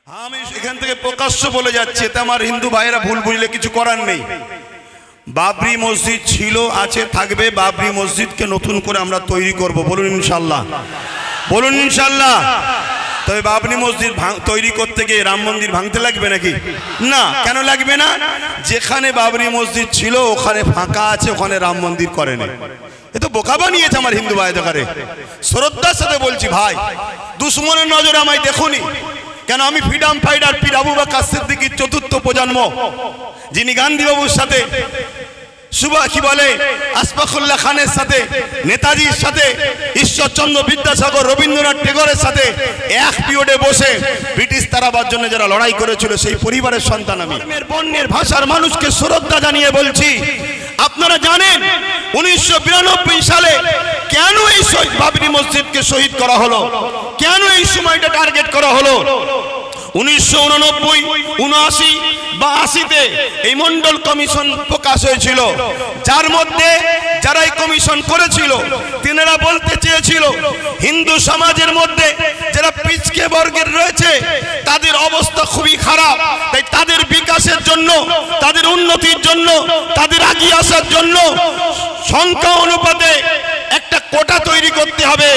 আমি এখান থেকে প্রকাশ্য বলে যাচ্ছি, এতে আমার হিন্দু ভাইয়েরা ভুল বুঝলে কিছু করার নেই। বাবরি মসজিদ ছিল, আছে, থাকবে। বাবরি মসজিদকে নতুন করে আমরা তৈরি করব, বলুন ইনশাল্লাহ, বলুন ইনশাল্লাহ। তবে বাবরি মসজিদ তৈরি করতে গিয়ে রাম মন্দির ভাঙতে লাগবে নাকি? না। কেন লাগবে না? যেখানে বাবরি মসজিদ ছিল ওখানে ফাঁকা আছে, ওখানে রাম মন্দির করেনি। এ তো বোকা বানিয়েছে আমার হিন্দু ভাই। দেখারে শ্রদ্ধার সাথে বলছি, ভাই দুশ্মনের নজরে আমায় দেখুনি কেন? আমি ফ্রিডম ফাইটার পীর আবু বকর সিদ্দিকীর চতুর্থ প্রজন্ম, যিনি গান্ধী বাবুর সাথে কি বলে আশফাকুল্লাহ খানের সাথে, নেতাজির সাথে, ঈশ্বরচন্দ্র বিদ্যাসাগর, রবীন্দ্রনাথ টেগরের সাথে এক পিরিয়ডে বসে ব্রিটিশ তাড়াবার জন্য যারা লড়াই করেছিল সেই পরিবারের সন্তান আমি। বর্ণের ভাষার মানুষকে শ্রদ্ধা জানিয়ে বলছি, আপনারা জানেন 1992 সালে কেন এই বাবরি মসজিদকে শহীদ করা হলো? কেন এই সময়টা টার্গেট করা হলো? 1989, 79 বা 80-তে এই মন্ডল কমিশন প্রকাশ হয়েছিল, যার মধ্যে যারা এই কমিশন করেছিল তিনারা বলতে চেয়েছিল হিন্দু সমাজের মধ্যে যারা পিছকে বর্গের রয়েছে তাদের অবস্থা খুবই খারাপ, তাই তাদের বিকাশের জন্য, তাদের উন্নতির জন্য, তাদের এগিয়ে আসার জন্য সংখ্যা অনুপাতে একটা কোটা তৈরি করতে হবে।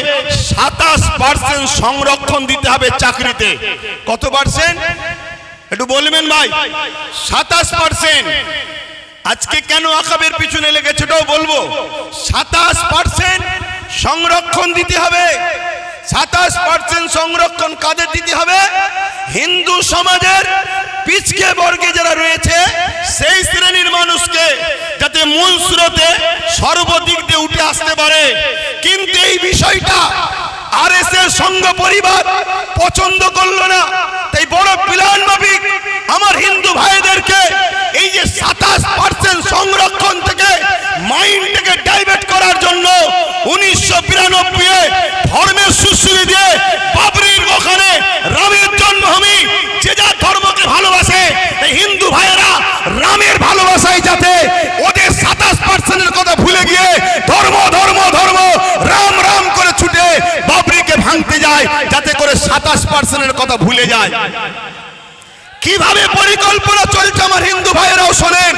27% সংরক্ষণ দিতে হবে চাকরিতে। কত পার্সেন্ট একটু বলবেন ভাই? 27%। আজকে কেন আকাবের পিছনে লেগেছে ওটাও বলবো। 27% সংরক্ষণ দিতে হবে। 27% সংরক্ষণ কাদের দিতে হবে? হিন্দু সমাজের পিছকে বর্গে যারা রয়েছে সেই শ্রেণীর মানুষকে, যাতে মূল স্রোতে সর্বদিক দিয়ে উঠে আসতে পারে। কিন্তু এই বিষয়টা আরএসএস সংঘ পরিবার পছন্দ করলো না, তাই বড় প্ল্যান মাফিক আমার হিন্দু ভাইদেরকে এই যে 27% সংরক্ষণ থেকে মাইন্ডটাকে ডাইভার্ট করার জন্য 1992-এ ধর্মের সুশ্রী দিয়ে বাবরির ওখানে রামের জন্মভূমি, যে যা ধর্মকে ভালোবাসে এই হিন্দু ভাইয়েরা রামের ভালোবাসায় যাতে ওদের 27%-এর কথা ভুলে গিয়ে ধর্ম ধর্ম ধর্ম রাম রাম করে ছুটে বাবরিকে ভাঙতে যায়, যাতে করে 27%-এর কথা ভুলে যায়। কিভাবে পরিকল্পনা চলছে আমার হিন্দু ভাইয়েরাও শোনেন।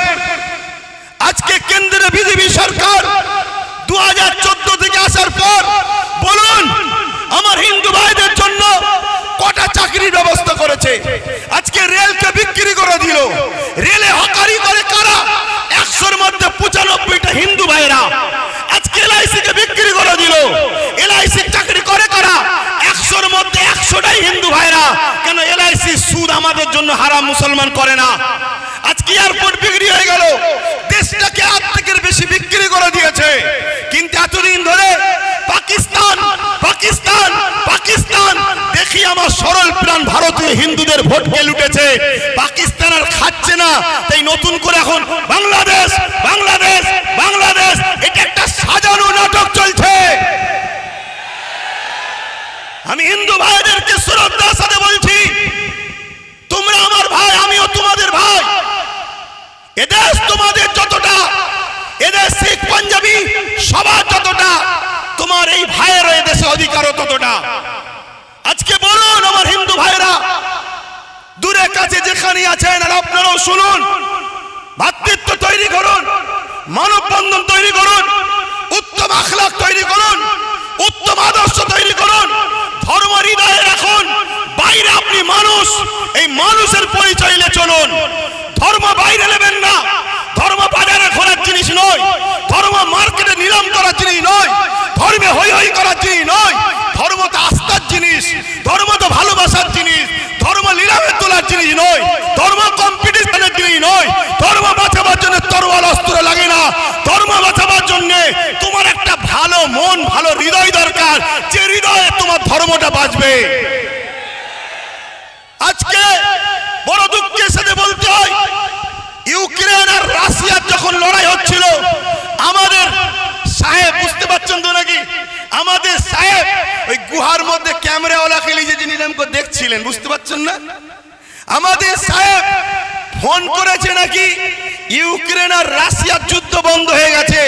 আজকে কেন্দ্রে বিজেপি সরকার 2014 থেকে আসার পর বলুন আমার হিন্দু ভাইদের জন্য কটা চাকরির ব্যবস্থা করেছে? আজকে রেলকে বিক্রি করে দিল। রেলে হকারি করে কারা? 100-র মধ্যে 95টা হিন্দু ভাইরা। আজকে এলআইসিকে বিক্রি করে দিল। এলআইসির চাকরি করে কারা? 100-র মধ্যে 100টাই হিন্দু ভাইরা। কেন? এলআইসি সুদ আমাদের জন্য হারাম, মুসলমান করে না। আজকে এয়ারপোর্ট বিক্রি হয়ে গেল। দেশটাকে আর্ধেকের বেশি বিক্রি করে দিয়েছে। কিন্তু এতদিন ধরে পাকিস্তান পাকিস্তান পাকিস্তান দেখি আমার সরল প্রাণ ভারতীয় হিন্দুদের ভোটকে লুটেছে। পাকিস্তান আর খাচ্ছে না, তাই নতুন করে এখন বাংলাদেশ বাংলাদেশ বাংলাদেশ, এটা একটা সাজানো নাটক চলছে। আমি হিন্দু ভাইদেরকে শ্রদ্ধার সাথে বলছি, তোমরা আমার ভাই, আমিও তোমাদের ভাই। এদেশ তোমাদের যতটা, এদেশ শিখ পাঞ্জাবি সবার যতটা, তোমার এই ভাইয়ের এদেশে অধিকারও ততটা। আজকে বলুন আমার হিন্দু ভাইরা দূরে কাছে যেখানে আছেন, আর আপনারাও শুনুন, ভাতৃত্ব তৈরি করুন, মানববন্ধন তৈরি করুন, উত্তম আখলাক তৈরি করুন, উত্তম আদর্শ তৈরি করুন, ধর্ম হৃদয়ে রাখুন। বাইরে আপনি মানুষ, এই মানুষের পরিচয় নিয়ে চলুন। ধর্ম বাইরে নেবেন না। ধর্ম বাজারে খোলার জিনিস নয়, ধর্ম মার্কেটে নিলাম করার জিনিস নয়, ধর্মে হই হই করার জিনিস নয়। ধর্ম তো আস্থার জিনিস, ধর্ম তো ভালোবাসার জিনিস, ধর্ম নিলামে তোলার জিনিস নয়, ধর্ম কম্পিটিশনের জিনিস নয়। ধর্ম বাঁচাবার জন্য তরোয়াল অস্ত্র লাগে না। ধর্ম বাঁচাবার জন্য তোমার একটা ভালো মন, ভালো হৃদয় দরকার, যে হৃদয়ে তোমার ধর্মটা বাঁচবে। আজকে বড় দুঃখের সাথে বলতে হয়, ইউক্রেন আর রাশিয়ার যখন লড়াই হচ্ছিল, আমাদের সাহেব, বুঝতে পারছেন তো নাকি, আমাদের সাহেব ওই গুহার মধ্যে ক্যামেরাওয়ালাকে নিজে নিলাম করে দেখছিলেন, বুঝতে পারছেন না? আমাদের সাহেব ফোন করেছে নাকি ইউক্রেন আর রাশিয়ার যুদ্ধ বন্ধ হয়ে গেছে।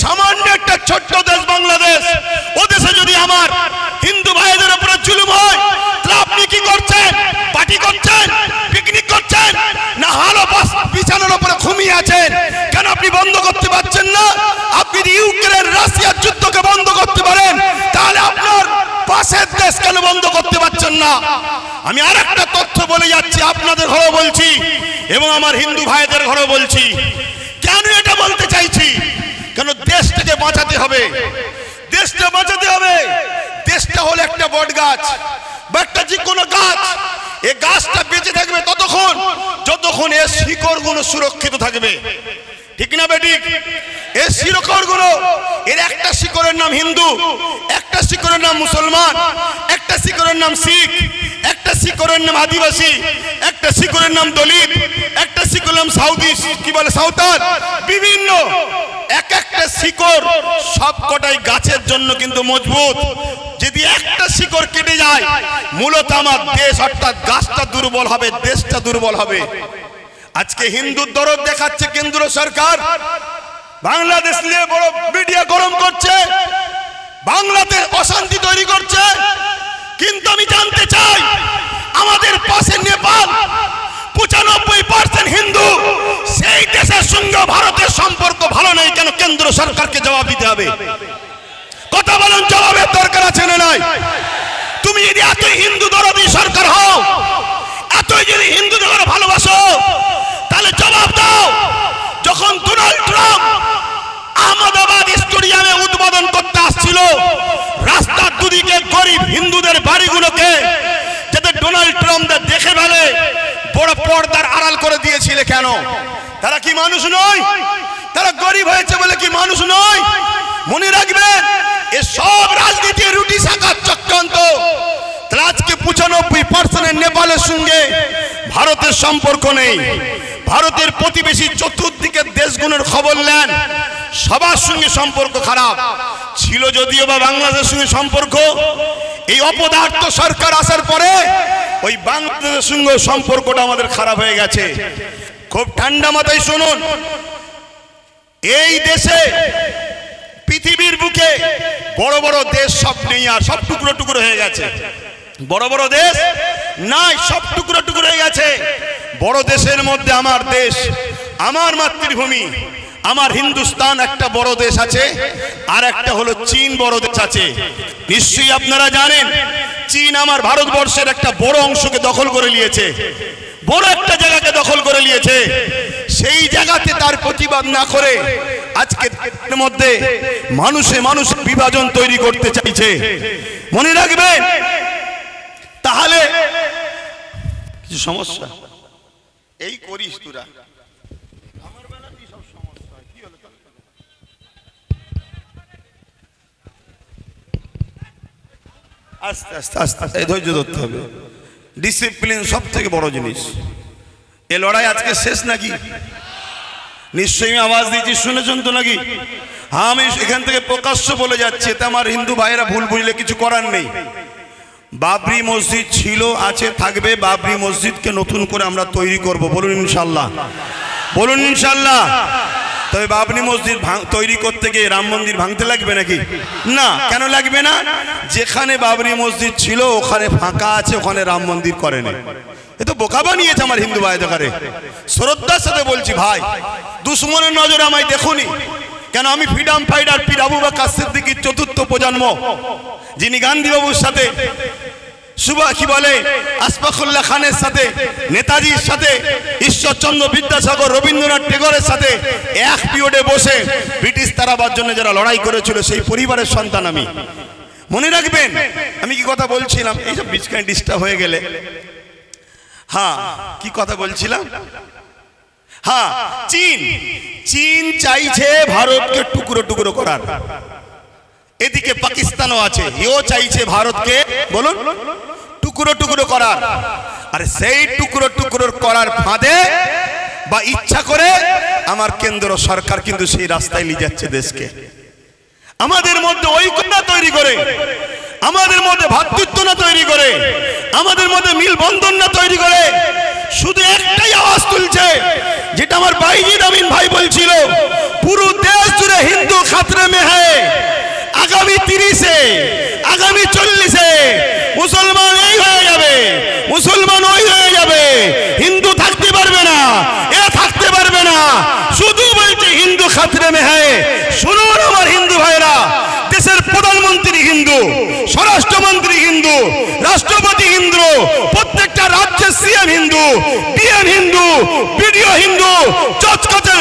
সামান্য একটা ছোট্ট দেশ বাংলাদেশ, ও দেশে যদি আমার হিন্দু ভাইদের উপরে জুলুম হয়, তাহলে আপনি কি করছেন? পার্টি করছেন? না। আমি আরেকটা তথ্য বলে যাচ্ছি, আপনাদের ঘরেও বলছি এবং আমার হিন্দু ভাইদের ঘরেও বলছি। কেন এটা বলতে চাইছি? কেন দেশটাকে বাঁচাতে হবে, দেশটা বাঁচাতে হবে। দেশটা হলো একটা বট গাছ বা একটা যে কোনো গাছ। এই গাছটা বেঁচে থাকবে ততক্ষণ যতক্ষণ এর শিকড়গুলো সুরক্ষিত থাকবে, ঠিক না বেঠিক? এর শিকড়গুলো, এর একটা শিকড়ের নাম হিন্দু, একটা শিকড়ের নাম মুসলমান, একটা শিকড়ের নাম শিখ, একটা শিকড়ের নাম আদিবাসী, একটা শিকড়ের নাম দলিত, একটা শিকড়ের নাম সাউদি কি বলে সাঁওতাল। বিভিন্ন এক একটা শিকড় সবকটাই গাছের জন্য কিন্তু মজবুত। যদি একটা শিকড় কেটে যায় মূলত আমার দেশ অর্থাৎ গাছটা দুর্বল হবে, দেশটা দুর্বল হবে। আজকে হিন্দুর দরদ দেখাচ্ছে কেন্দ্র সরকার, বাংলাদেশ নিয়ে বড় মিডিয়া গরম করছে, বাংলাদেশ অশান্তি তৈরি করছে। কিন্তু আমি জানতে চাই, আমাদের পাশে নেপাল 95% হিন্দু, সেই দেশের সঙ্গে ভারতের সম্পর্ক ভালো নেই কেন? কেন্দ্র সরকারকে জবাব দিতে হবে। কথা বলেন, জবাবের দরকার আছে না নাই? তুমি যদি এতই হিন্দু দরদি সরকার হও, এতই যদি হিন্দুদের ভালোবাসো, তাহলে জবাব দাও। যখন ডোনাল্ড ট্রাম্প আহমেদাবাদ স্টেডিয়ামে উদ্বোধন করতে আসছিল, রাস্তার দুদিকে গরিব হিন্দুদের বাড়িগুলোকে যাতে ডোনাল্ড ট্রাম্প দেখে ফেলে বড় পর্দার আড়াল করে দিয়েছিল কেন? তারা কি মানুষ নয়? তারা গরিব হয়েছে বলে কি মানুষ নয়? মনে রাখবেন, এ সব রাজনীতির রুটি শাখার চক্রান্ত। আজকে 95% নেপালের সঙ্গে ভারতের সম্পর্ক নেই। ভারতের প্রতিবেশী চতুর্দিকের দেশগুলোর খবর নেন, সবার সঙ্গে সম্পর্ক খারাপ ছিল। যদিও বা বাংলাদেশের সঙ্গে সম্পর্ক, এই অপদার্থ সরকার আসার পরে ওই বাংলাদেশের সঙ্গে সম্পর্কটা আমাদের খারাপ হয়ে গেছে। খুব ঠান্ডা মাথায় শুনুন, এই দেশে পৃথিবীর বুকে বড় বড় দেশ সব নেই, আর সব টুকরো টুকরো হয়ে গেছে। বড় বড় দেশ নাই, সব টুকরো টুকরো হয়ে গেছে। বড় দেশের মধ্যে আমার দেশ, আমার মাতৃভূমি, আমার হিন্দুস্তান একটা বড় দেশ আছে, আর একটা হলো চীন বড় দেশ আছে। নিশ্চয়ই আপনারা জানেন, চীন আমার ভারতবর্ষের একটা বড় অংশকে দখল করে নিয়েছে, বড় একটা জায়গাকে দখল করে নিয়েছে। সেই জায়গাতে তার প্রতিবাদ না করে আজকে মধ্যে মানুষে মানুষ বিভাজন তৈরি করতে চাইছে। মনে রাখবেন, তাহলে কিছু সমস্যা এই করিস তোরা। আমার বেলাতেই সব সমস্যা হয়। কি হলো? আস্তে আস্তে আস্তে আস্তে ধৈর্য ধরতে হবে। ডিসিপ্লিন সব থেকে বড় জিনিস। এ লড়াই আজকে শেষ নাকি? নিশ্চয়ই আওয়াজ দিয়েছি, শুনেছেন তো নাকি? হ্যাঁ, আমি এখান থেকে প্রকাশ্য বলে যাচ্ছি, এতে আমার হিন্দু ভাইয়েরা ভুল বুঝলে কিছু করার নেই। বাবরি মসজিদ ছিল, আছে, থাকবে। বাবরি মসজিদকে নতুন করে আমরা তৈরি করব, বলুন ইনশাল্লাহ, বলুন ইনশাল্লাহ। তবে বাবরি মসজিদ তৈরি করতে গিয়ে রাম মন্দির ভাঙতে লাগবে নাকি? না। কেন লাগবে না? যেখানে বাবরি মসজিদ ছিল ওখানে ফাঁকা আছে, ওখানে রাম মন্দির করেনি। এ তো বোকা বানিয়েছে আমার হিন্দু ভাই। দেখারে শ্রদ্ধার সাথে বলছি, ভাই দুশ্মনের নজরে আমায় দেখুনি কেন? আমি ফ্রিডম ফাইটার পীর আবু বকর সিদ্দিকীর চতুর্থ প্রজন্ম, যিনি গান্ধী বাবুর সাথে কি বলে আশফাকুল্লাহ খানের সাথে, নেতাজির সাথে, ঈশ্বরচন্দ্র বিদ্যাসাগর, রবীন্দ্রনাথ টেগরের সাথে এক পিরিয়ডে বসে ব্রিটিশ তাড়াবার জন্য যারা লড়াই করেছিল, সেই পরিবারের সন্তান আমি। মনে রাখবেন আমি কি কথা বলছিলাম? এইসব বিচকায় ডিস্টার্ব হয়ে গেলে। হ্যাঁ, কি কথা বলছিলাম? হ্যাঁ, চীন চাইছে ভারতকে টুকরো টুকরো করার। এদিকে পাকিস্তানও আছে, এও চাইছে ভারতকে, বলুন, টুকরো টুকরো করার। আর সেই টুকরো টুকরো করার ফাঁদে বা ইচ্ছা করে আমার কেন্দ্র সরকার কিন্তু সেই রাস্তায় নিয়ে যাচ্ছে দেশকে। আমাদের মধ্যে ঐক্য তৈরি করে, আমাদের মধ্যে ভ্রাতৃত্ব না তৈরি করে, আমাদের মধ্যে মিল বন্ধন না তৈরি করে, শুধু একটাই আওয়াজ তুলছে, যেটা আমার বাইজিদ আমিন ভাই বলছিল, পুরো দেশ জুড়ে হিন্দু খাতরে মে হ্যায়। আগামী 30-এ, আগামী 40-এ মুসলমান এই হয়ে যাবে, মুসলমান ওই হয়ে যাবে, হিন্দু থাকতে পারবে না, এ থাকতে পারবে না। শুধু বলছে হিন্দু খাতরে মে হ্যায়। শুনুন আমার হিন্দু ভাইরা, দেশের প্রধানমন্ত্রী হিন্দু, স্বরাষ্ট্রমন্ত্রী হিন্দু, রাষ্ট্রপতি হিন্দু, প্রত্যেকটা রাজ্যের CM Hindu, DM Hindu, BDO Hindu, জজ কোর্টের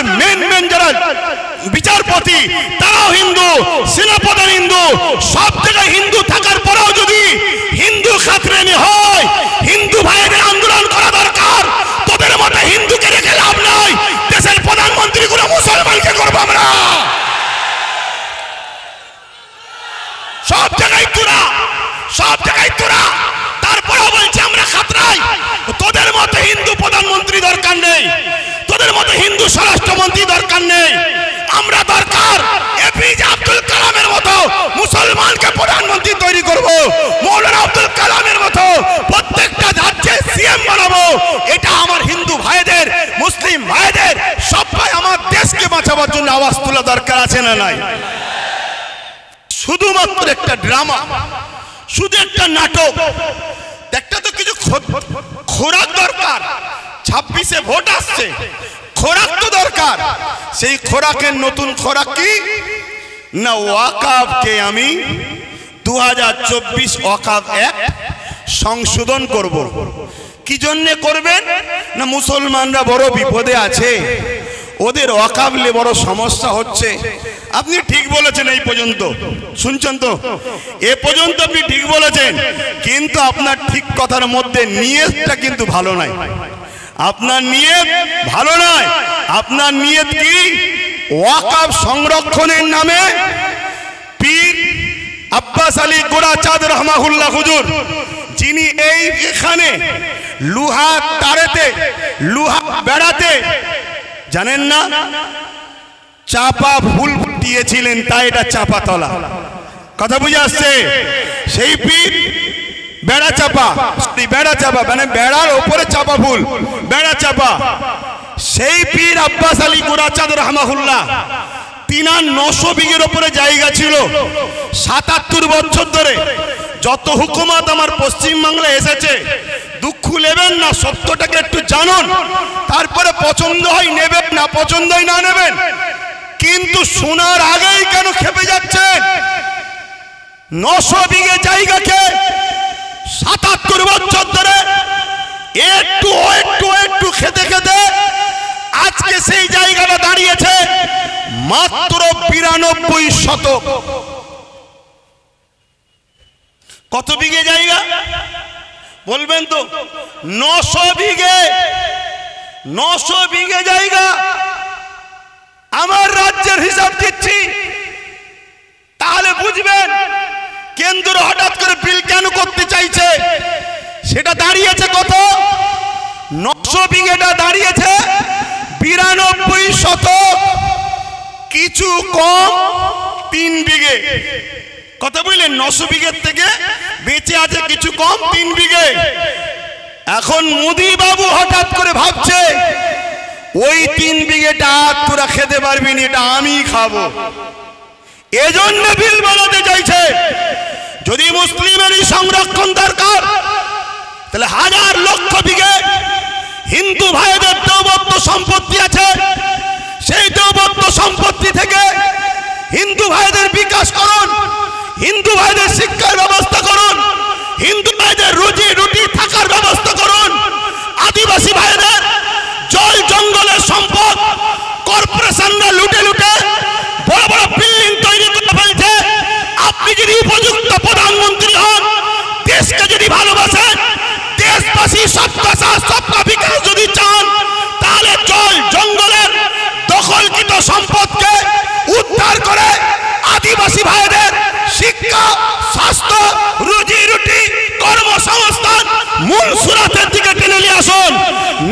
মেন যারা বিচারপতি তারাও হিন্দু, সেনাপ্রধান হিন্দু, সব জায়গায় হিন্দু থাকার পরেও যদি হিন্দু খাতরেমি হয়, হিন্দু ভাইদের আন্দোলন করা দরকার। তোদের মতো হিন্দুকে রেখে লাভ নাই, দেশের প্রধানমন্ত্রী গুলো মুসলমানকে করবো আমরা। সব জায়গায় তোরা, সব জায়গায় তোরা, তারপরেও বলছি আমরা খাতরাই। তোদের মতো হিন্দু প্রধানমন্ত্রী দরকার নেই, তোদের মতো হিন্দু স্বরাষ্ট্রমন্ত্রী দরকার নেই। আমরা দরকার এপিজে আব্দুল কালামের মতো মুসলমানকে প্রধানমন্ত্রী তৈরি করব, মৌলানা আব্দুল কালামের মতো প্রত্যেকটা রাজ্যে সিএম বানাবো। এটা আমার হিন্দু ভাইদের, মুসলিম ভাইদের, সবাই আমার দেশকে বাঁচাবার জন্য আওয়াজ তোলা দরকার আছে না নাই? শুধুমাত্র একটা ড্রামা, শুধু একটা নাটক, একটা তো কিছু খোরাক দরকার। 26-এ ভোট আসছে, খোরাক তো দরকার। সেই খোরাকের নতুন খোরাক কি না, ওয়াকাফকে আমি 2024 ওয়াকাফ অ্যাক্ট সংশোধন করব। কি জন্য করবেন না, মুসলমানরা বড় বিপদে আছে, ওদের ওয়াকাফলে বড় সমস্যা হচ্ছে। আপনি ঠিক বলেছেন, এই পর্যন্ত শুনছেন তো, এ পর্যন্ত আপনি ঠিক বলেছেন, কিন্তু আপনার ঠিক কথার মধ্যে নিয়তটা কিন্তু ভালো নাই। আপনার নিয়ত ভালো নয়। আপনার নিয়ত কি? ওয়াকাফ সংরক্ষণের নামে পীর আব্বাস আলী গোরাচাঁদ রহমাহুল্লাহ হুজুর, যিনি এখানে লুহা তারেতে, লুহা বেড়াতে, জানেন না, চাপা ফুল দিয়েছিলেন, তাই এটা চাপা তলা। কথা বুঝে আসছে? সেই পীর বেড়া চাপা, বেড়া চাপা মানে বেড়ার ওপরে চাপা ফুল, বেড়া চাপা। সেই পীর আব্বাস আলী গোরাচাঁদ রহমাহুল্লাহ, তিনার 900 বিঘের ওপরে জায়গা ছিল। 77 বছর ধরে যত হুকুমত আমার পশ্চিমবাংলায় এসেছে, দুঃখ নেবেন না, সত্যটাকে একটু জানুন, তারপরে পছন্দ হয় নেবেন, না পছন্দ হয় না নেবেন। কিন্তু শোনার আগেই কেন খেপে যাচ্ছেন? 900 বিঘে জায়গাকে 77 বছর ধরে একটু একটু খেতে খেতে আজকে সেই জায়গাটা দাঁড়িয়েছে মাত্র 92 শতক। কত বিঘে জায়গা বলবেন তো? 900 বিঘে, 900 বিঘে জায়গা। আমার রাজ্যের হিসাব দিচ্ছি, তাহলে বুঝবেন কেন্দ্র হঠাৎ করে বিল কেন করতে চাইছে। সেটা দাঁড়িয়েছে কত? 900 বিঘেটা দাঁড়িয়েছে 92 শতক, কিছু কম 3 বিঘে। কথা বুঝলেন? 900 বিঘের থেকে বেঁচে আছে কিছু কম 3 বিঘে। এখন মোদি বাবু হঠাৎ করে ভাবছে ওই 3 বিঘেটা তোরা খেতে পারবি না, এটা আমি খাবো। এজন্য বিল বানাতে চাইছে। যদি মুসলিমেরই সংরক্ষণ দরকার, তাহলে হাজার লক্ষ বিঘে হিন্দু ভাইদের দেওবদ্ধ সম্পত্তি আছে, সেই দেওবদ্ধ সম্পত্তি থেকে হিন্দু ভাইদের বিকাশ করুন, হিন্দু ভাইদের শিক্ষার ব্যবস্থা করুন, হিন্দু ভাইদের রুজি রুটি থাকার ব্যবস্থা করুন। আদিবাসী ভাইদের জল জঙ্গলের সম্পদ কর্পোরেশনরা লুটে লুটে বড় বড় বিল্ডিং তৈরি করে ফেলছে। আপনি যদি উপযুক্ত প্রধানমন্ত্রী হন, দেশকে যদি ভালোবাসেন, দেশবাসী সবকা সাথ সবকা বিকাশ যদি চান, তাহলে জল জঙ্গলের দখলকৃত সম্পদকে উদ্ধার করে আদিবাসী ভাইদের শিক্ষা, স্বাস্থ্য, রুজি রুটি, কর্মসংস্থান মূল সুরাতের দিকে টেনে নিয়ে আসুন।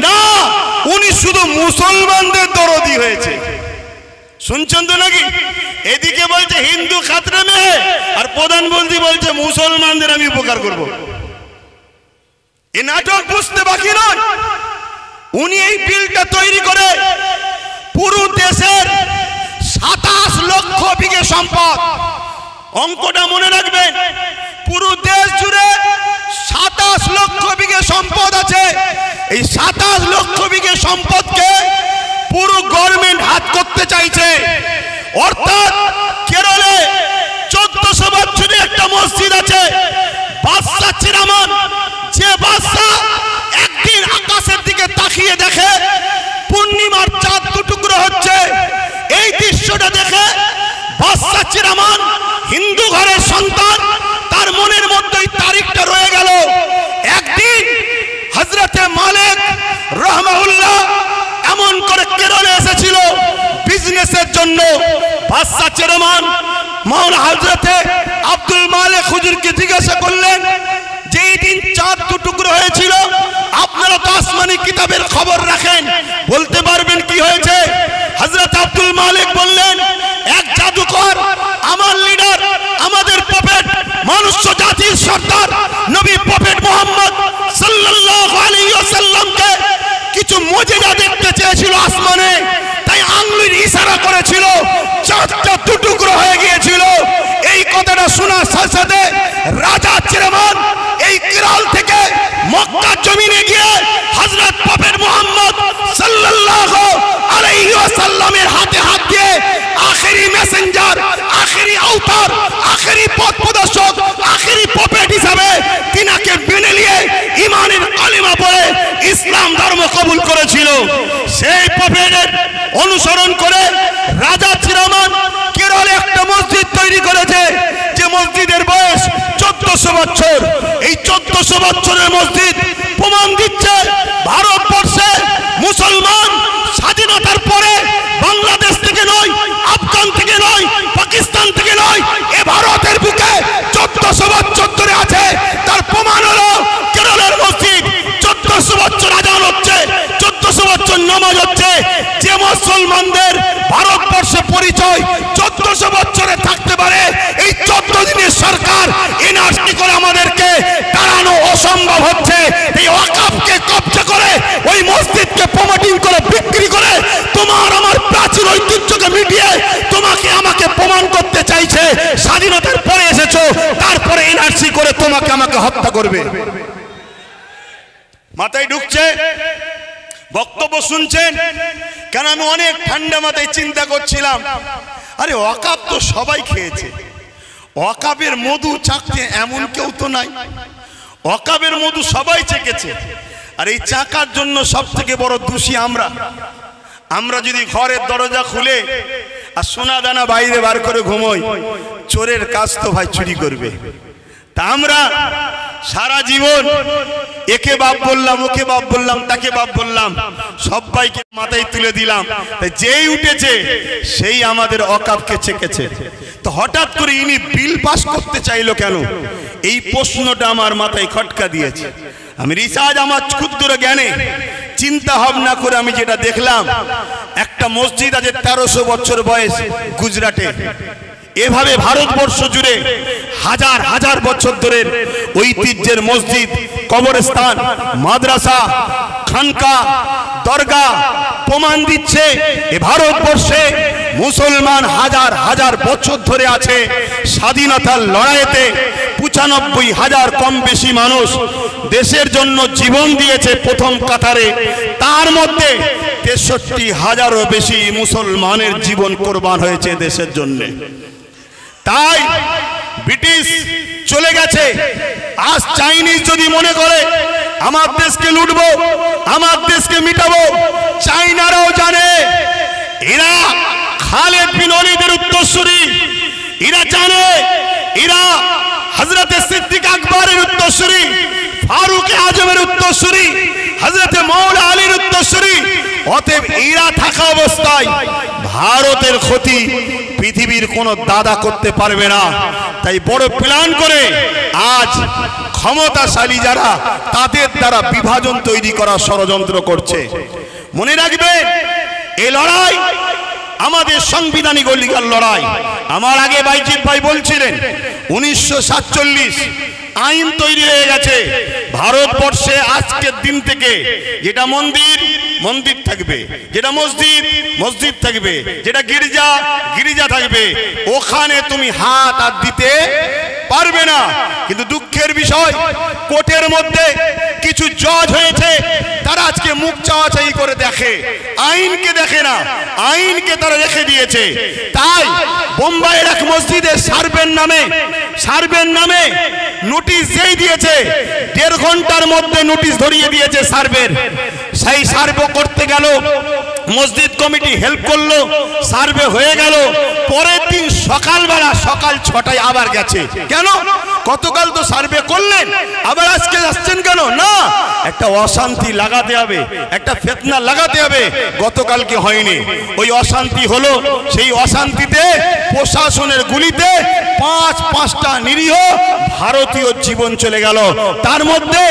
না, উনি শুধু মুসলমানদের দরদি হয়েছে। শুনছেন তো নাকি? এদিকে বলছে হিন্দু খাতরে মেয়ে, আর প্রধানমন্ত্রী বলছে মুসলমানদের আমি উপকার করব। এই নাটক বুঝতে বাকি নয়। উনি এই বিলটা তৈরি করে পুরো দেশের 27 লক্ষ বিঘে সম্পদ, অঙ্কটা মনে রাখবেন, পুরো দেশ জুড়ে 27 লক্ষ বিঘে সম্পদ আছে। এই 27 লক্ষ বিঘে সম্পদকে পুরো গভর্নমেন্ট হাত করতে চাইছে। অর্থাৎ কেরলে 1400 বছরের একটা মসজিদ আছে, বাদশা চিরামান হযরতে মালিক রাহমাহুল্লাহ এমন করে কেরলে এসেছিল বিজনেসের জন্য। বাদশা চেয়ারম্যান মাওলানা হযরতে আব্দুল মালিক হুজুরকে জিজ্ঞাসা করলেন যে এই দিন চাঁদ টুকরো হয়েছিল, আপনারা তো আসমানি কিতাবের খবর রাখেন, বলতে পারবেন কি হয়েছে? হযরত আব্দুল মালিক বললেন, এক জাদুকর আমার লিডার, আমাদের প্রফেট, মনুষ্য জাতির সর্দার নবী প্রফেট মুহাম্মদ সাল্লাল্লাহু আলাইহি ওয়াসাল্লামকে কিছু মুজিজা দেখতে চেয়েছিল আসমানে, তাই আঙ্গুলের ইশারা করেছিল, চাঁদটা টুকরো হয়ে গিয়েছিল। এই কথাটা শোনার সাথে সাথে রাজা চেয়ারম্যান এই কেরল থেকে মক্কা জমিনে গিয়ে হযরত প্রফেট মুহাম্মদ সাল্লাল্লাহু আলাইহি ওয়াসাল্লামের হাতে হাত দিয়ে আখেরি মেসেঞ্জার, আখেরি আওতার, আখেরি পথ প্রদর্শক, আখেরি প্রফেট হিসাবে তিনাকে মেনে নিয়ে ঈমানের কালিমা পড়ে ইসলাম ধর্ম কবুল করেছিল। সেই প্রফেটের অনুসরণ করে রাজা চেয়ারম্যান কেরলে একটা মসজিদ তৈরি করেছে, যে মসজিদের বয়স 1400 বছর। এই 1400 বছরের মসজিদ প্রমাণ দিচ্ছে ভারতবর্ষে মুসলমান স্বাধীনতার পরে বাংলাদেশ থেকে নয়, আফগান থেকে নয়, পাকিস্তান থেকে নয়, এ ভারতের বুকে 1400 বছর ধরে আছে। তার প্রমাণ হলো কেরলের মসজিদ। 1400 বছর আজান হচ্ছে, 1400 বছর নামাজ হচ্ছে। যে মুসলমানদের ভারতবর্ষে পরিচয় 1400 বছরে থাকতে পারে, এই 14 দিনের সরকার এনআরসি করে আমাদেরকে তাড়ানো অসম্ভব হচ্ছে। এই ওয়াকফকে কবজা করে, ওই মসজিদকে প্রমোটিং করে, বিক্রি করে, তোমার আমার প্রাচীন ঐতিহ্যকে মিটিয়ে তোমাকে আমাকে প্রমাণ করতে চাইছে স্বাধীনতার পরে এসেছো, তারপরে এনআরসি করে তোমাকে আমাকে হত্যা করবে। মাথায় ঢুকছে? বক্তব্য শুনছেন কেন? আমি অনেক ঠান্ডা মাথায় চিন্তা করছিলাম, আরে ওয়াকফ তো সবাই খেয়েছে, ওয়াকফের মধু চাকতে এমন কেউ তো নাই। ওয়াকফের মধু সবাই চেকেছে, আর এই চাকার জন্য সব থেকে বড় দোষী আমরা। আমরা যদি ঘরের দরজা খুলে আর সোনা দানা বাইরে বার করে ঘুমোই, চোরের কাজ তো ভাই চুরি করবে। তা আমরা সারা জীবন একে বাপ বললাম, ওকে বাপ বললাম, তাকে বাপ বললাম, সবাইকে মাথায় তুলে দিলাম। তাই যেই উঠেছে সেই আমাদের ওয়াকফকে চেকেছে। তো হঠাৎ করে ইনি বিল পাস করতে চাইলো কেন? এই প্রশ্নটা আমার মাথায় খটকা দিয়েছে। আমি রিসার্চ, আমার ক্ষুদ্র জ্ঞানে চিন্তা ভাবনা করে আমি যেটা দেখলাম, একটা মসজিদ আছে 1300 বছর বয়স গুজরাটে। এভাবে ভারতবর্ষ জুড়ে হাজার হাজার বছর ধরে ঐতিহ্যের মসজিদ, কবরস্থান, মাদ্রাসা, খানকা, দরগা প্রমাণ দিচ্ছে এ ভারতবর্ষে মুসলমান হাজার হাজার বছর ধরে আছে। স্বাধীনতার লড়াইতে 95,000 কম বেশি মানুষ দেশের জন্য জীবন দিয়েছে প্রথম কাতারে। তার মধ্যে 63,000-এরও বেশি মুসলমানের জীবন কোরবান হয়েছে দেশের জন্য। তাই ব্রিটিশ চলে গেছে। আজ চাইনিজ যদি মনে করে আমার দেশকে লুটবো, আমার দেশকে মিটাবো, চাইনারাও জানে এরা খালেদ বিন ওলীদের উত্তরসূরি। এরা জানে এরা হযরতে সিদ্দিক আকবরের উত্তরসূরি, ফারুক আজমের উত্তরসূরি, হযরতে মওলা আলীর উত্তরসূরি। অতএব এরা থাকা অবস্থায় ভারতের ক্ষতি পৃথিবীর কোন দাদা করতে পারবে না। তাই বড় প্ল্যান করে আজ ক্ষমতাশালী যারা, তাদের দ্বারা বিভাজন তৈরি করার ষড়যন্ত্র করছে। মনে রাখবেন, এই লড়াই আমাদের সাংবিধানিক অধিকার লড়াই। আমার আগে বাইজিৎ ভাই বলছিলেন 1947 আইন তৈরি হয়ে গেছে ভারতবর্ষে। আজকের দিন থেকে যেটা মন্দির মন্দির থাকবে, যেটা মসজিদ মসজিদ থাকবে, যেটা গির্জা গির্জা থাকবে, ওখানে তুমি হাত আর দিতে পারবে না। কিন্তু দুঃখের বিষয়, কোর্টের মধ্যে কিছু জজ হয়েছে, তারা আজকে মুখ চাওয়াচাই করে দেখে, আইনকে দেখে না, আইনকে তারা রেখে দিয়েছে। তাই বোম্বাইয়ের এক মসজিদে সার্ভের নামে নোটিশ যেই দিয়েছে, 1.5 ঘন্টার মধ্যে নোটিশ ধরিয়ে দিয়েছে সার্ভের। সেই সার্ভে করতে গেল, মসজিদ কমিটি হেল্প করলো, সার্ভে হয়ে গেল। পরের দিন সকালবেলা সকাল 6টায় আবার গেছে। কেন? গতকাল তো সার্ভে করলেন, আবার আজকে আসছেন কেন? না, একটা অশান্তি লাগাতে হবে, একটা ফিতনা লাগাতে হবে। গতকালকে হয়নি, ওই অশান্তি হলো, সেই অশান্তিতে প্রশাসনের গুলিতে পাঁচটা নিরীহ ভারতীয় জীবন চলে গেল। তার মধ্যে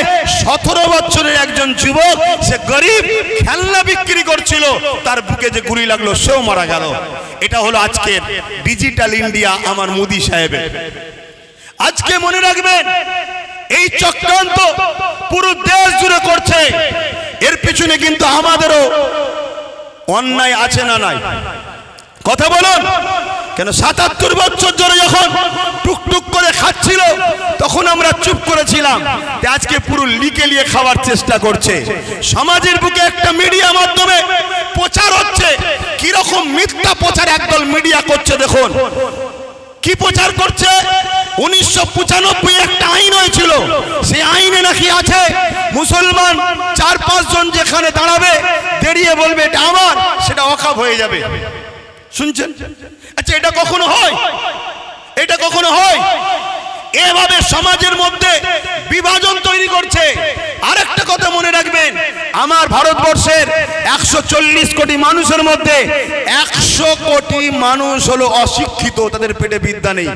17 বছরের একজন যুবক, সে গরিব, খেলনা বিক্রি করছিল, তার বুকে যে গুলি লাগলো সেও মারা গেল। এটা হলো আজকের ডিজিটাল ইন্ডিয়া আমার মোদি সাহেবের। আজকে মনে রাখবেন, এই চক্রান্ত পুরো দেশ জুড়ে করছে, এর পিছনে কিন্তু আমাদেরও অন্যায় আছে না নাই? কথা বলুন কেন? ৭৭ বছর ধরে যখন টুকটুক করে খাচ্ছিল তখন আমরা চুপ করেছিলাম, আজকে পুরো লিকে লিয়ে খাওয়ার চেষ্টা করছে। সমাজের বুকে একটা মিডিয়া মাধ্যমে প্রচার হচ্ছে, কিরকম মিথ্যা প্রচার একদল মিডিয়া করছে। দেখুন কি প্রচার করছে। 1995 একটা আইন হয়েছিল, সেই আইনে নাকি আছে মুসলমান 4-5 জন যেখানে দাঁড়াবে দাঁড়িয়ে বলবে এটা আমার, সেটা ওয়াকফ হয়ে যাবে। শুনছেন? আচ্ছা, এটা কখনো হয়? এটা কখনো হয়? এভাবে সমাজের মধ্যে বিভাজন তৈরি করছে। আরেকটা কথা মনে রাখবেন, আমার ভারতবর্ষের 140 কোটি মানুষের মধ্যে 100 কোটি মানুষ হলো অশিক্ষিত, তাদের পেটে বিদ্যা নেই।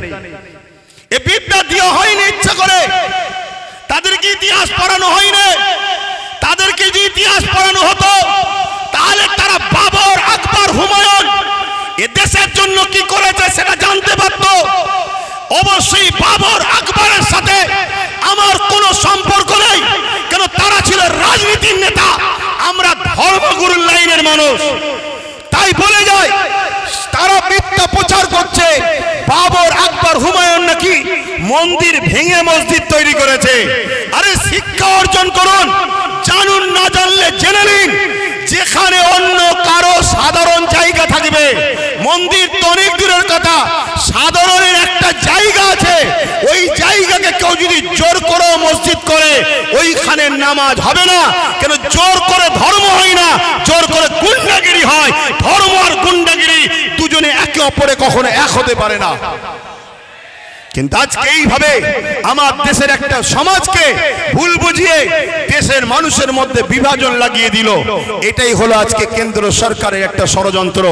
এ বিদ্যা দেওয়া হয়নি ইচ্ছা করে, তাদেরকে ইতিহাস পড়ানো হয়নি। তাদেরকে যে ইতিহাস পড়ানো হতো তাহলে তারা বাবর, আকবর, হুমায়ুন এ দেশের জন্য কি করেছে সেটা জানতে পারত। অবশ্যই বাবর, আকবরের সাথে আমার কোনো সম্পর্ক নেই, কেন তারা ছিল রাজনীতির নেতা, আমরা ধর্মগুরুর লাইনের মানুষ। তাই বলে যায় তারা মিথ্যা প্রচার করছে, বাবর, আকবর, হুমায়ুন নাকি মন্দির ভেঙে মসজিদ তৈরি করেছে। আরে শিক্ষা অর্জন করুন, জানুন, না জানলে জেনে নিন। যেখানে অন্য কারো সাধারণ জায়গা থাকবে, মন্দির তো অনেক দূরের কথা, সাধারণের একটা জায়গা আছে, ওই জায়গাকে কেউ যদি জোর করে মসজিদ করে ওইখানে নামাজ হবে না। কেন? জোর করে ধর্ম হয় না, জোর করে গুন্ডাগিরি হয়। ধর্ম আর গুন্ডাগিরি দুজনে একে অপরে কখনো এক হতে পারে না। কিন্তু আজকে এইভাবে আমার দেশের একটা সমাজকে ভুল বুঝিয়ে দেশের মানুষের মধ্যে বিভাজন লাগিয়ে দিল। এটাই হলো আজকে কেন্দ্র সরকারের একটা ষড়যন্ত্র।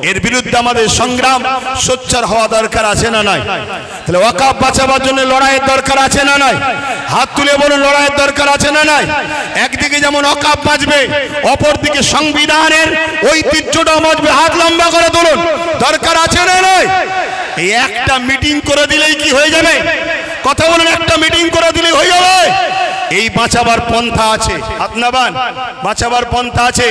এর বিরুদ্ধে আমাদের সংগ্রাম সোচ্চার হওয়া দরকার আছে না নাই? তাহলে ওয়াকফ বাঁচাবার জন্য লড়াইয়ের দরকার আছে না নাই? হাত তুলে বলুন, লড়াইয়ের দরকার আছে না নাই? একদিকে যেমন ওয়াকফ বাঁচবে, অপরদিকে সংবিধানের ঐতিহ্যটাও বাঁচবে। হাত লম্বা করে তুলুন, দরকার আছে না নাই? এই একটা মিটিং করে দিলেই কি হয়ে যাবে? কথা বলুন, একটা মিটিং করে দিলেই হয়ে যাবে? এই বাঁচাবার পন্থা আছে, আপনাবান বাঁচাবার পন্থা আছে।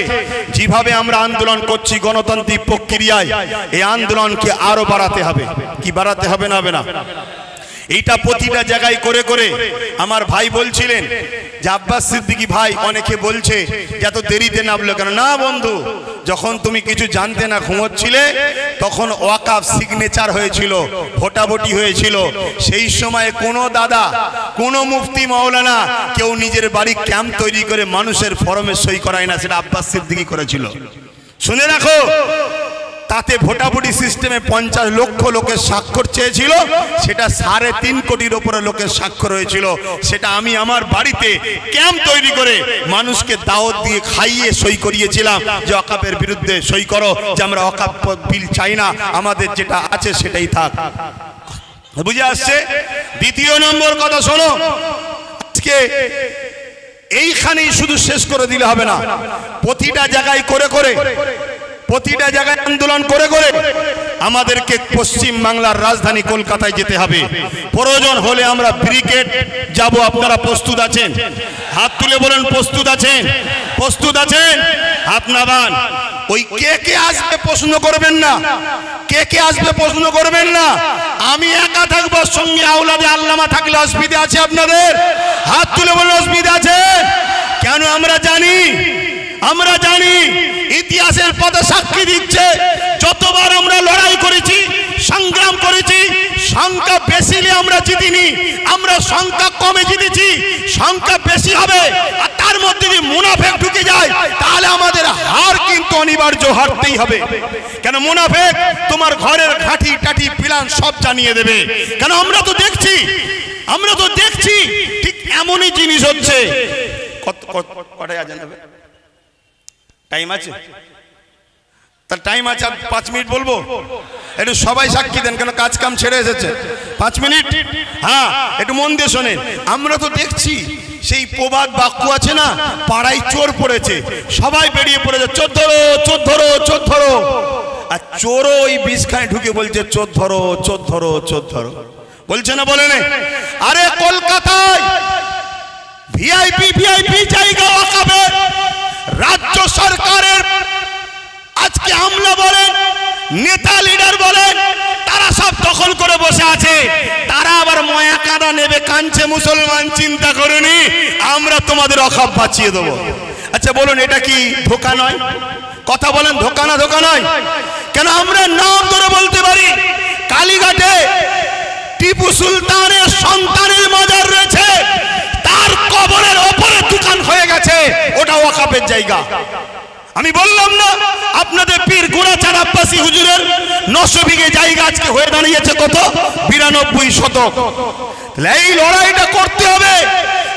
যেভাবে আমরা আন্দোলন করছি গণতান্ত্রিক প্রক্রিয়ায়, এই আন্দোলনকে আরো বাড়াতে হবে। কি বাড়াতে হবে না? হবে না? এইটা প্রতিটা জায়গায় করে করে আমার ভাই বলছিলেন যে আব্বাস সিদ্দিকী ভাই, অনেকে বলছে যে এত দেরিতে নামলো কেন? না বন্ধু, যখন তুমি কিছু জানতে না ঘুমোচ্ছিলে তখন ওয়াকফ সিগনেচার হয়েছিল, ভোটাভুটি হয়েছিল। সেই সময় কোনো দাদা, কোনো মুফতি মাওলানা কেউ নিজের বাড়ি ক্যাম্প তৈরি করে মানুষের ফরমে সই করায় না, সেটা আব্বাস সিদ্দিকী করেছিল। শুনে রাখো, তাতে ভোটাভুটি সিস্টেমে 50 লক্ষ লোকের স্বাক্ষর চেয়েছিল, সেটা 3.5 কোটির উপরে লোকের স্বাক্ষর হয়েছিল। সেটা আমি আমার বাড়িতে ক্যাম্প তৈরি করে মানুষকে দাওয়াত দিয়ে খাইয়ে সই করিয়েছিলাম যে ওয়াকফের বিরুদ্ধে সই করো, যে আমরা ওয়াকফ বিল চাই না, আমাদের যেটা আছে সেটাই থাক। বুঝে আসছে? দ্বিতীয় নম্বর কথা শোনো, আজকে এইখানেই শুধু শেষ করে দিলে হবে না, প্রতিটা জায়গায় করে করে, প্রতিটা জায়গায় আন্দোলন করে করে আমাদেরকে পশ্চিম বাংলার রাজধানী কলকাতায় যেতে হবে। প্রয়োজন হলে আমরা ব্রিগেড যাব। আপনারা প্রস্তুত আছেন? হাত তুলে বলেন, প্রস্তুত আছেন? প্রস্তুত আছেন? হাত নামান। ওই কে কে আসবে প্রশ্ন করবেন না, কে কে আসবে প্রশ্ন করবেন না। আমি একা থাকবো, সঙ্গে আওলাদে আল্লামা থাকলে অসুবিধা আছে আপনাদের? হাত তুলে বলেন, অসুবিধা আছে? কেন? আমরা জানি ইতিহাসের পথে সাক্ষী দিচ্ছে, যতবার আমরা লড়াই করেছি, সংগ্রাম করেছি, সংখ্যা বেশি হলে আমরা জিতিনি, আমরা সংখ্যা কমে জিতেছি। সংখ্যা বেশি হবে আর তার মধ্যে যদি মুনাফেক ঢুকে যায় তাহলে আমাদের হার কিন্তু অনিবার্য, হারতেই হবে। কেন? মুনাফেক তোমার ঘরের ঘাটি টাটি প্ল্যান সব জানিয়ে দেবে। কেন? আমরা তো দেখছি, আমরা তো দেখছি ঠিক এমনই জিনিস হচ্ছে। কটায় আজান হবে? টাইম আছে? তার টাইম আছে, 5 মিনিট বলবো। একটু সবাই সাক্ষী দেন, কেন কাজ কাম ছেড়ে এসেছে। 5 মিনিট, হ্যাঁ একটু মন দিয়ে শোনেন। আমরা তো দেখছি সেই প্রবাদ বাক্য আছে না, পাড়ায় চোর পড়েছে, সবাই বেরিয়ে পড়েছে, চোর ধরো চোর ধরো চোর ধরো। আর চোরও ওই বিষখানে ঢুকে বলছে চোর ধরো চোর ধরো চোর ধরো, বলছে না বলে না? আরে কলকাতায় ভিআইপি জায়গা ওয়াকাবে রাজ্য সরকারের আজকে আমলা বলেন, নেতা লিডার বলেন, তারা সব দখল করে বসে আছে। তারা আবার ময়া কাদা নেবে, কাঁদছে মুসলমান, চিন্তা করুনি আমরা তোমাদের অখাপ বাঁচিয়ে দেবো। আচ্ছা বলুন, এটা কি ধোঁকা নয়? কথা বলেন, ধোঁকা না ধোঁকা নয়? কেন আমরা নাম ধরে বলতে পারি, কালীঘাটে টিপু সুলতানের সন্তানের মাজার রয়েছে, তার কবরের ওপরে দোকান হয়ে গেছে, ওটা ওয়াকাফের জায়গা। আমি বললাম না আপনাদের পীর গোড়াচাঁদ আব্বাসী হুজুরের 900 বিঘে জায়গা আজকে হয়ে দাঁড়িয়েছে কত? 92 শতক। এই লড়াইটা করতে হবে,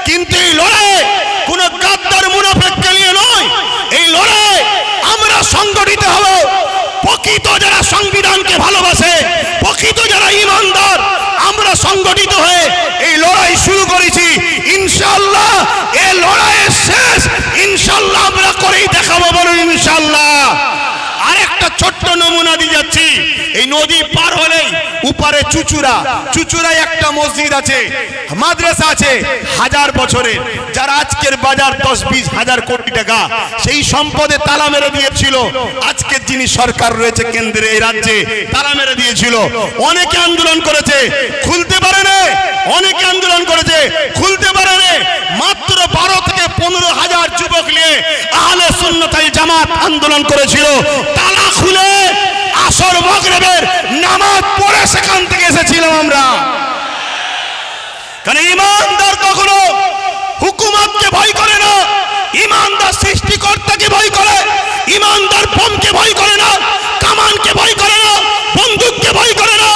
কিন্তু এই লড়াই কোন গাদ্দার মুনাফিককে নিয়ে নয়। এই লড়াই আমরা সংগঠিত হব। প্রকৃত যারা সংবিধানকে ভালোবাসে, প্রকৃত যারা ইমানদার, আমরা সংগঠিত হয়ে এই লড়াই শুরু করেছি। ইনশাআল্লাহ এই লড়াইয়ের শেষ ইনশাআল্লাহ আমরা করেই দেখাবো, বলুন ইনশাআল্লাহ। আরেকটা ছোট্ট নমুনা দিয়ে যাচ্ছি। এই নদী পার হলেই উপরে চুচুড়ায় একটা মসজিদ আছে, মাদ্রাসা আছে, 1000 বছরের, যারা আজকের বাজার 10-20 হাজার কোটি টাকা, সেই সম্পদে তালা মেরে দিয়েছিল। আজকের যিনি সরকার রয়েছে কেন্দ্রে, এই রাজ্যে তালা মেরে দিয়েছিল। অনেকে আন্দোলন করেছে, খুলতে পারে না। অনেকে আন্দোলন করেছে, খুলতে পারে না। মাত্র 12 থেকে 15 হাজার যুবক নিয়ে আহলে সুন্নাত ওয়াল জামাত আন্দোলন করেছিল। তালা খুলে আসর মাগরিবের নামাজ পড়ে সেখান থেকে এসেছিলাম আমরা। কারণ ইমানদার কখনো হুকুমতকে ভয় করে না, ইমানদার সৃষ্টিকর্তাকে ভয় করে, ইমানদার বোমকে ভয় করে না, কামানকে ভয় করে না, বন্দুককে ভয় করে না,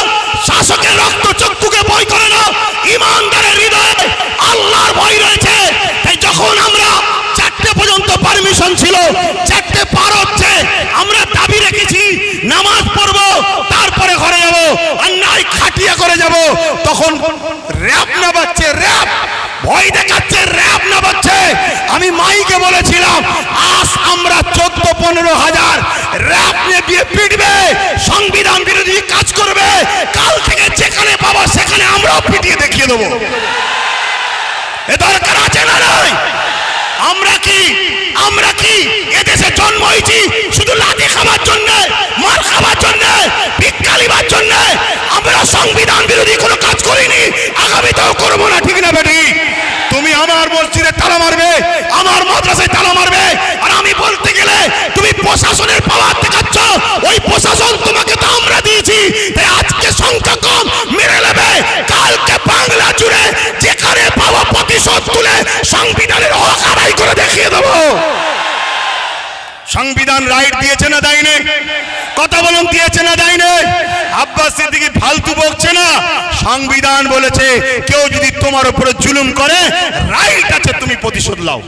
শাসকের রক্তচক্ষুকে ভয় করে না। ইমানদারের হৃদয়ে আল্লাহর ভয় রয়েছে। তাই যখন আমরা 4টে পর্যন্ত পারমিশন ছিল, 4টে পার হচ্ছে, আমরা দাবি রেখেছি নামাজ পড়বো, তারপরে ঘরে যাবো, আর নাই খাটিয়া করে যাব। তখন র‍্যাব না বাজছে, র‍্যাব ভয় দেখাচ্ছে, র‍্যাব না বাজছে। আমি মাইকে বলেছিলাম, আজ আমরা 14-15 হাজার র‍্যাব নিয়ে দিয়ে পিটবে, সংবিধান বিরোধী কাজ করবে। কাল থেকে যেখানে পাবো সেখানে আমরাও পিটিয়ে দেখিয়ে দেবো। এ দরকার আছে না নাই? আমরা কি এদেশে জন্ম হয়েছি শুধু লাঠি খাবার জন্য, মার খাবার জন্য, ভিক্ষা লিবার জন্য? আমরা সংবিধান বিরোধী কোনো কাজ করিনি, আগামীতেও করবো না, ঠিক না বেটি? তুমি আমার মসজিদে তালা মারবে, আমার মাদ্রাসায় তালা মারবে, আর আমি বলতে গেলে তুমি প্রশাসনের পাওয়ার দেখাচ্ছ। ওই প্রশাসন তোমাকে তো আমরা দিয়েছি। তাই আজকে সংখ্যা কম মেরে নেবে, কালকে বাংলা জুড়ে যেখানে পাওয়া প্রতিশোধ তুলে সংবিধানের হক আদায় করে দেখিয়ে দেবো। সংবিধান রাইট দিয়েছে না দেয়নি? কথা বলুন, দিয়েছে না দেয়নি? আব্বাস সিদ্দিকী ফালতু বকছে না। সংবিধান বলেছে কেউ যদি তোমার উপরে জুলুম করে, রাইট আছে তুমি প্রতিশোধ নাও।